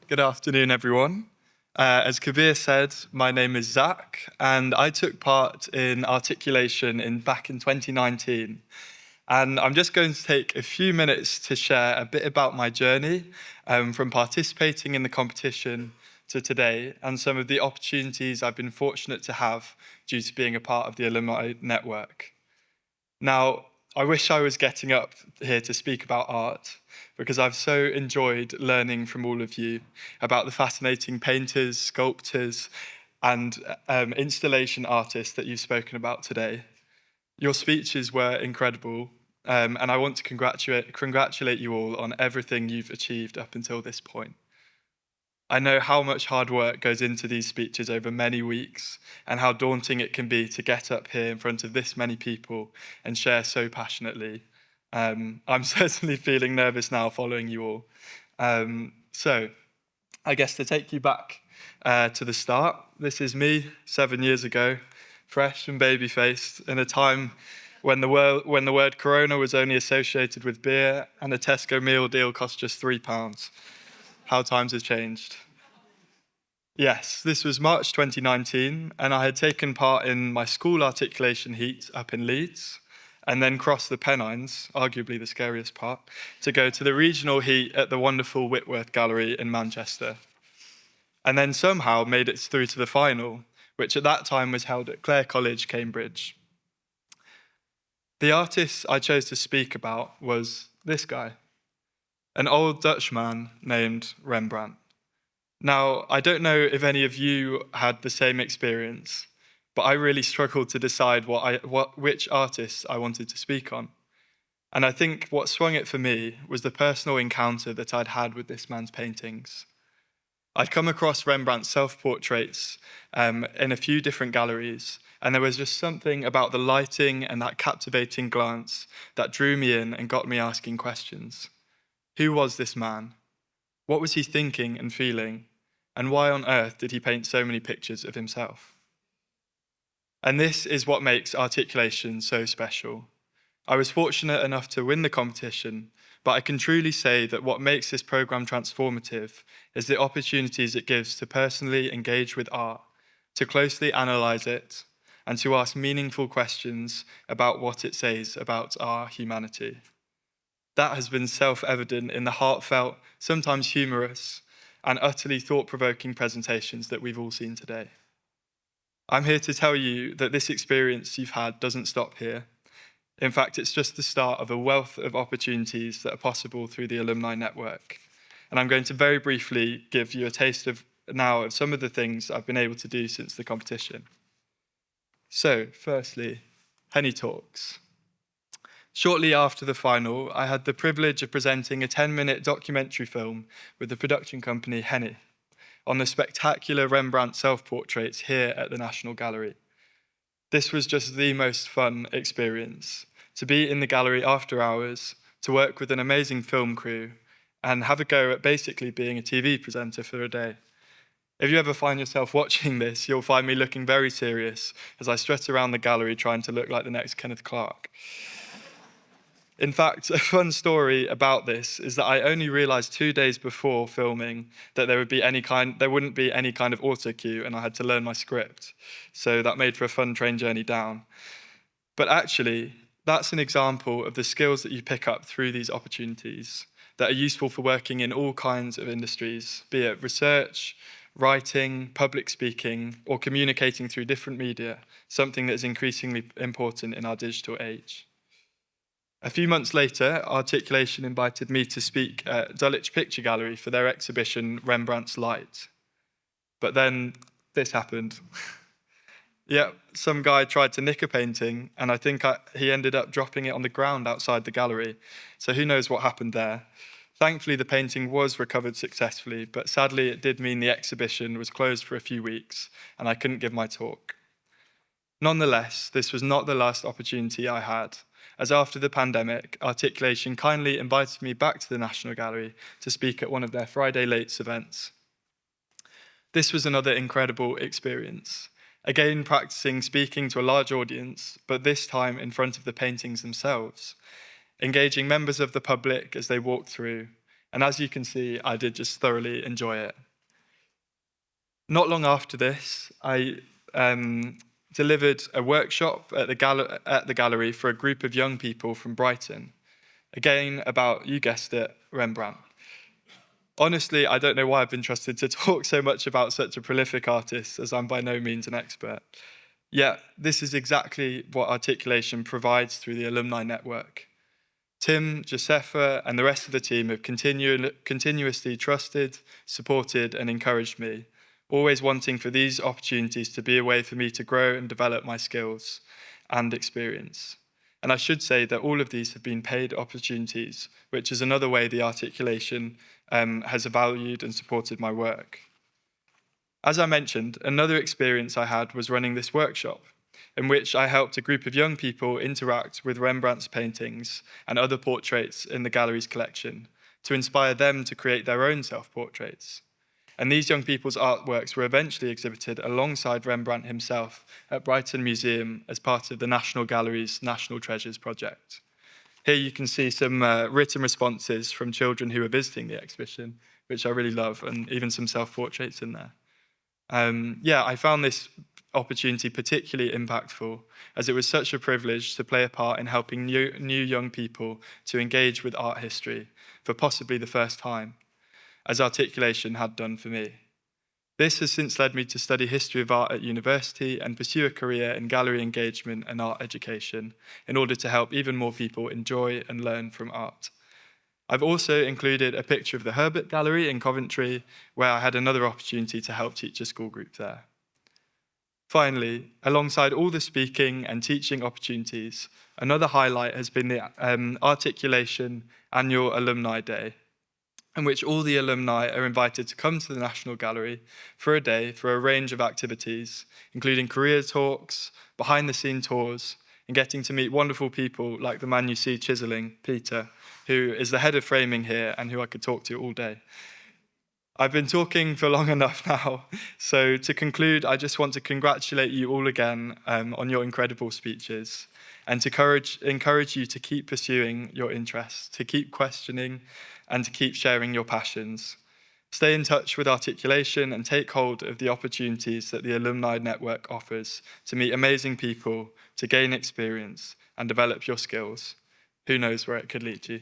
Good afternoon, everyone. As Kabir said, my name is Zach, and I took part in Articulation back in 2019. And I'm just going to take a few minutes to share a bit about my journey from participating in the competition to today, and some of the opportunities I've been fortunate to have due to being a part of the Alumni network. Now, I wish I was getting up here to speak about art, because I've so enjoyed learning from all of you about the fascinating painters, sculptors, and installation artists that you've spoken about today. Your speeches were incredible, and I want to congratulate you all on everything you've achieved up until this point. I know how much hard work goes into these speeches over many weeks, and how daunting it can be to get up here in front of this many people and share so passionately. I'm certainly feeling nervous now following you all. So, I guess to take you back to the start, this is me 7 years ago, fresh and baby-faced, in a time when the word Corona was only associated with beer and a Tesco meal deal cost just £3. How times have changed. Yes, this was March 2019, and I had taken part in my school articulation heat up in Leeds, and then crossed the Pennines, arguably the scariest part, to go to the regional heat at the wonderful Whitworth Gallery in Manchester. And then somehow made it through to the final, which at that time was held at Clare College, Cambridge. The artist I chose to speak about was this guy, an old Dutch man named Rembrandt. Now, I don't know if any of you had the same experience, but I really struggled to decide which artists I wanted to speak on. And I think what swung it for me was the personal encounter that I'd had with this man's paintings. I'd come across Rembrandt's self-portraits in a few different galleries, and there was just something about the lighting and that captivating glance that drew me in and got me asking questions. Who was this man? What was he thinking and feeling? And why on earth did he paint so many pictures of himself? And this is what makes Articulation so special. I was fortunate enough to win the competition, but I can truly say that what makes this program transformative is the opportunities it gives to personally engage with art, to closely analyze it, and to ask meaningful questions about what it says about our humanity. That has been self-evident in the heartfelt, sometimes humorous, and utterly thought-provoking presentations that we've all seen today. I'm here to tell you that this experience you've had doesn't stop here. In fact, it's just the start of a wealth of opportunities that are possible through the Alumni network. And I'm going to very briefly give you a taste of some of the things I've been able to do since the competition. So, firstly, Henny Talks. Shortly after the final, I had the privilege of presenting a 10-minute documentary film with the production company Henny on the spectacular Rembrandt self-portraits here at the National Gallery. This was just the most fun experience, to be in the gallery after hours, to work with an amazing film crew, and have a go at basically being a TV presenter for a day. If you ever find yourself watching this, you'll find me looking very serious as I strut around the gallery trying to look like the next Kenneth Clark. In fact, a fun story about this is that I only realized 2 days before filming that there wouldn't be any kind of auto cue, and I had to learn my script. So that made for a fun train journey down. But actually, that's an example of the skills that you pick up through these opportunities that are useful for working in all kinds of industries, be it research, writing, public speaking, or communicating through different media, something that is increasingly important in our digital age. A few months later, Articulation invited me to speak at Dulwich Picture Gallery for their exhibition Rembrandt's Light. But then this happened. Some guy tried to nick a painting, and I think he ended up dropping it on the ground outside the gallery. So who knows what happened there. Thankfully, the painting was recovered successfully, but sadly it did mean the exhibition was closed for a few weeks, and I couldn't give my talk. Nonetheless, this was not the last opportunity I had, as after the pandemic, Articulation kindly invited me back to the National Gallery to speak at one of their Friday Lates events. This was another incredible experience. Again, practicing speaking to a large audience, but this time in front of the paintings themselves, engaging members of the public as they walked through, And as you can see, I did just thoroughly enjoy it. Not long after this, I delivered a workshop at the gallery for a group of young people from Brighton. Again, about, you guessed it, Rembrandt. Honestly, I don't know why I've been trusted to talk so much about such a prolific artist, as I'm by no means an expert. Yet, this is exactly what Articulation provides through the Alumni Network. Tim, Josefa, and the rest of the team have continuously trusted, supported, and encouraged me, always wanting for these opportunities to be a way for me to grow and develop my skills and experience. And I should say that all of these have been paid opportunities, which is another way the Articulation has valued and supported my work. As I mentioned, another experience I had was running this workshop, in which I helped a group of young people interact with Rembrandt's paintings and other portraits in the gallery's collection to inspire them to create their own self-portraits. And these young people's artworks were eventually exhibited alongside Rembrandt himself at Brighton Museum as part of the National Gallery's National Treasures project. Here you can see some written responses from children who were visiting the exhibition, which I really love, and even some self-portraits in there. I found this opportunity particularly impactful, as it was such a privilege to play a part in helping new young people to engage with art history for possibly the first time, as Articulation had done for me. This has since led me to study history of art at university and pursue a career in gallery engagement and art education in order to help even more people enjoy and learn from art. I've also included a picture of the Herbert Gallery in Coventry, where I had another opportunity to help teach a school group there. Finally, alongside all the speaking and teaching opportunities, another highlight has been the Articulation Annual Alumni Day, in which all the alumni are invited to come to the National Gallery for a day for a range of activities, including career talks, behind-the-scene tours, and getting to meet wonderful people like the man you see chiseling, Peter, who is the head of framing here and who I could talk to all day. I've been talking for long enough now, so to conclude, I just want to congratulate you all again on your incredible speeches, and to encourage you to keep pursuing your interests, to keep questioning, and to keep sharing your passions. Stay in touch with Articulation and take hold of the opportunities that the Alumni Network offers to meet amazing people, to gain experience, and develop your skills. Who knows where it could lead you?